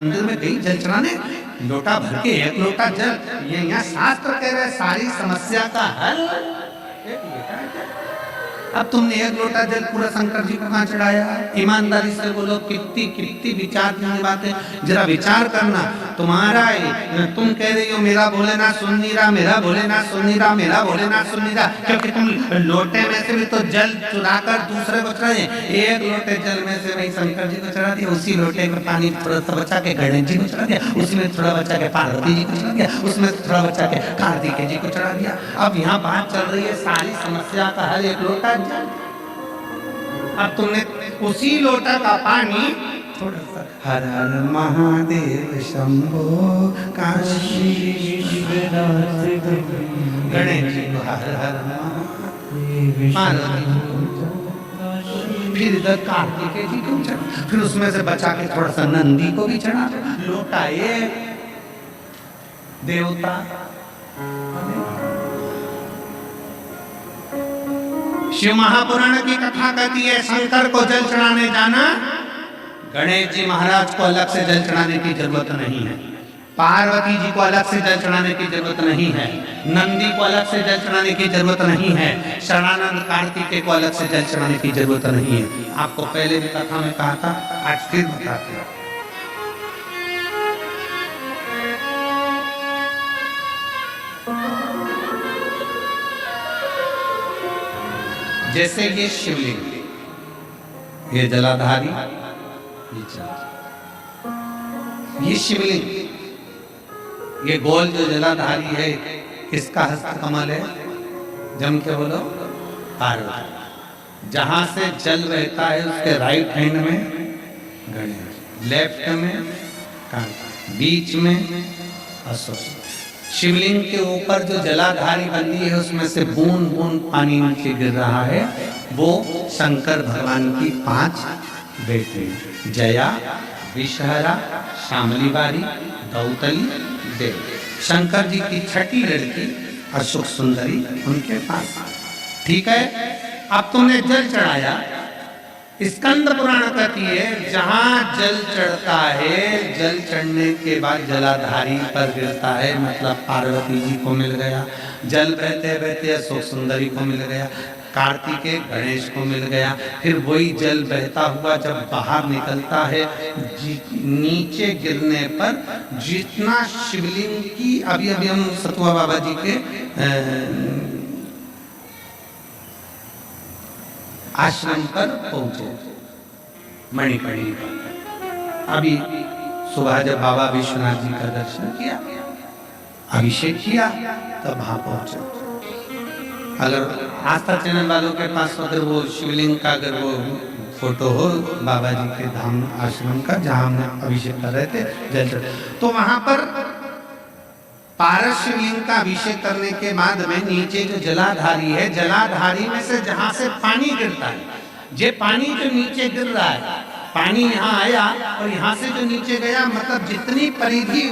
मंदिर में गई जल चढ़ाने, लोटा भर के एक लोटा जल, ये यहाँ शास्त्र कह रहे सारी समस्या का हल एक लोटा जल। अब तुमने एक लोटा जल पूरा शंकर जी को कहाँ चढ़ाया? ईमानदारी से बोलो, कितनी कितनी विचार की बातें, जरा विचार करना। तुम्हारा तुम कह रही हो मेरा भोलेनाथ सुन नहीं रहा, मेरा भोलेनाथ सुन नहीं रहा, मेरा भोलेनाथ सुन नहीं रहा, क्योंकि तुम लोटे में से भी तो जल चुराकर दूसरे को चढ़ाए। एक लोटे जल में से वही शंकर जी को चढ़ा दिया, उसी लोटे में पानी थोड़ा सा बचा के गणेश जी को चढ़ा दिया, उसमें थोड़ा बचा के पार्वती जी को चढ़ा दिया, उसमें थोड़ा बचा के कार्तिकेय जी को चढ़ा दिया। अब यहाँ बात चल रही है सारी समस्या का हल एक लोटा जल। अब तुमने उसी लोटा का पानी थोड़ा सा हर हर महादेव शंभो काशी विश्वनाथ गणेश जी को हर हर महादेव, फिर इधर कार्तिकेय जी को चढ़ा, फिर उसमें से बचा के थोड़ा सा नंदी को भी चढ़ा। लोटा एक देवता शिव महापुराण की कथा कहती है शंकर को जल चढ़ाने जाना, गणेश जी महाराज को अलग से जल चढ़ाने की जरूरत नहीं है, पार्वती जी को अलग से जल चढ़ाने की जरूरत नहीं है, नंदी को अलग से जल चढ़ाने की जरूरत नहीं है, शरणानंद कार्तिकेय को अलग से जल चढ़ाने की जरूरत नहीं है। आपको पहले भी कथा में कहा था, आज फिर बताते हैं। जैसे ये शिवलिंग, ये जलाधारी, ये शिवलिंग, ये गोल जो जलाधारी है, इसका हस्त कमल है, जम के बोलो पार्वती। जहां से जल बहता है उसके राइट हैंड में गणेश, लेफ्ट में कार्तिक, बीच में अशोक। शिवलिंग के ऊपर जो जलाधारी बंदी है उसमें से बूंद बूंद पानी नीचे गिर रहा है, वो शंकर भगवान की 5 बेटे, जया, विषहरा, शामलीवारी, दौतली, देव। शंकर जी की छठी लड़की अशोक सुंदरी उनके पास। ठीक है, अब तुमने जल चढ़ाया, स्कंद पुराण कहती है जहां जल चढ़ता है, जल चढ़ने के बाद जलाधारी पर गिरता है, मतलब पार्वती जी को मिल गया, जल बहते बहते अशोक सुंदरी को मिल गया, कार्तिकेय गणेश को मिल गया। फिर वही जल बहता हुआ जब बाहर निकलता है, नीचे गिरने पर जितना शिवलिंग की, अभी अभी हम सतुआ बाबा जी के आश्रम पर पहुंचे, मणिकर्णी पर। अभी सुबह जब बाबा विश्वनाथ जी का दर्शन किया, अभिषेक किया, तब वहां पहुंचे। अगर आस्था चैनल वालों के पास अगर वो शिवलिंग का अगर वो फोटो हो बाबा जी के धाम आश्रम का, जहां हम अभिषेक कर रहे थे जल, तो वहां पर पारस शिवलिंग का अभिषेक करने के बाद में नीचे जो जलाधारी है, जलाधारी में से जहां से पानी गिरता है, ये पानी जो नीचे गिर रहा है, पानी यहाँ आया और यहाँ से जो नीचे गया, मतलब जितनी परिधि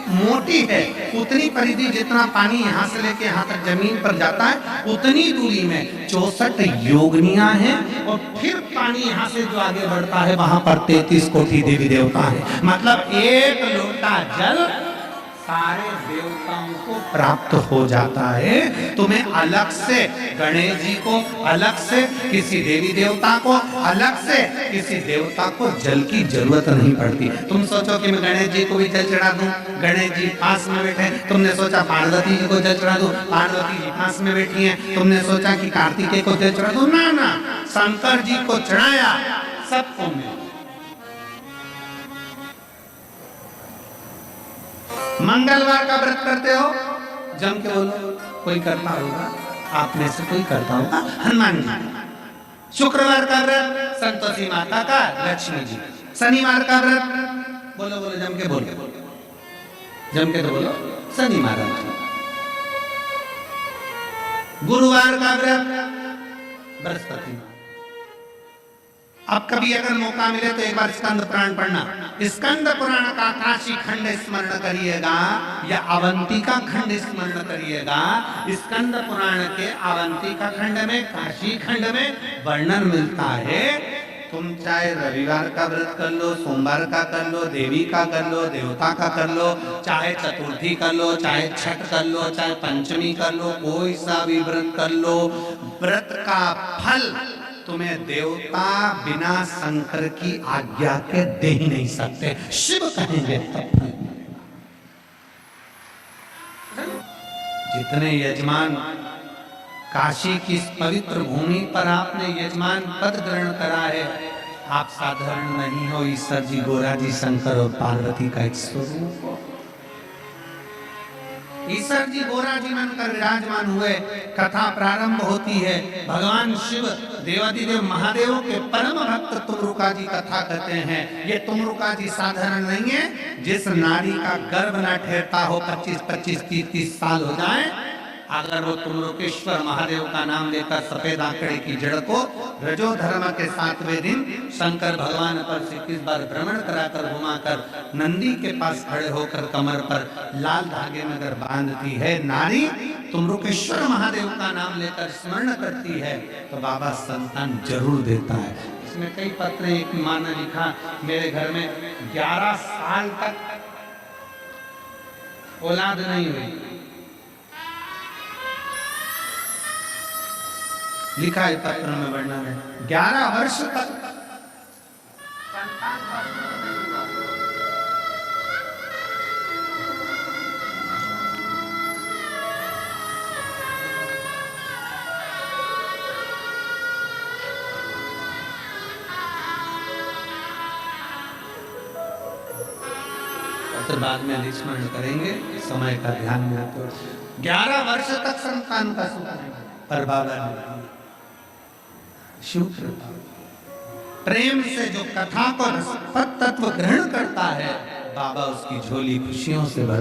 मोटी है उतनी परिधि, जितना पानी यहाँ से लेके यहाँ तक जमीन पर जाता है, उतनी दूरी में 64 योगिनियां हैं, और फिर पानी यहाँ से जो आगे बढ़ता है वहां पर 33 कोटि देवी देवता है। मतलब एक लोटा जल सारे देवताओं को प्राप्त हो जाता है। तुम्हें अलग से गणेश जी को, अलग से किसी देवी देवता को, अलग से किसी देवता को जल की जरूरत नहीं पड़ती। तुम सोचो कि मैं गणेश जी को भी जल चढ़ा दूं, गणेश जी पास में बैठे, तुमने सोचा पार्वती जी को जल चढ़ा दूं, पार्वती जी पास में बैठी हैं, तुमने सोचा कि कार्तिकेय को जल चढ़ा दूं, ना ना, शंकर जी को चढ़ाया, सबको मिला। मंगलवार का व्रत करते हो, जम के बोलो, कोई करता होगा, आप में से कोई करता होगा, हनुमान जी। शुक्रवार का व्रत संतोषी माता का, लक्ष्मी जी। शनिवार का व्रत बोलो बोलो, जम के बोलो, जम के तो बोलो, शनि महाराज जी। गुरुवार का व्रत बृहस्पति। अब कभी अगर मौका मिले तो एक बार स्कंद पुराण पढ़ना। स्कंद पुराण का काशी खंड स्मरण करिएगा या अवंतिका खंड स्मरण करिएगा। स्कंद पुराण के अवंतिका खंड में, काशी खंड में वर्णन मिलता है तुम चाहे रविवार का व्रत कर लो, सोमवार का कर लो, देवी का कर लो, देवता का कर लो, चाहे चतुर्थी कर लो, चाहे छठ कर लो, चाहे पंचमी कर लो, कोई सा भी व्रत कर लो, व्रत का फल तुम्हें देवता बिना शंकर की आज्ञा के दे ही नहीं सकते। शिव कहेंगे तब फल। जितने यजमान काशी की इस पवित्र भूमि पर आपने यजमान पद ग्रहण करा है, आप साधारण नहीं हो। ईश्वर जी, गोरा जी, शंकर और पार्वती का एक स्वरूप हो। ईश्वर जी गोरा जी बनकर विराजमान हुए। कथा प्रारंभ होती है, भगवान शिव देवादिदेव महादेव के परम भक्त तुमरुका जी कथा कहते हैं। ये तुमरुका जी साधारण नहीं है। जिस नारी का गर्भ न ठहरता हो, 25-25, 30-30 साल हो जाए, अगर वो तुमरुकेश्वर महादेव का नाम लेकर सफेद आंकड़े की जड़ को रजो धर्म के 7वें दिन शंकर भगवान पर 21 बार भ्रमण कराकर घुमाकर नंदी के पास खड़े होकर कमर पर लाल धागे में अगर बांधती है नारी, तुमरुकेश्वर महादेव का नाम लेकर स्मरण करती है, तो बाबा संतान जरूर देता है। इसमें कई पत्र, एक माँ ने लिखा, मेरे घर में 11 साल तक औलाद नहीं हुई। लिखा है पत्र में वर्णन है, 11 वर्ष तक पत्र बाद में स्मरण करेंगे, समय का ध्यान में रखते हुए 11 वर्ष तक संतान का सुख नहीं, पर बाबा ने शिव कृपा, प्रेम से जो कथा को रसपद तत्व ग्रहण करता है, बाबा उसकी झोली खुशियों से भर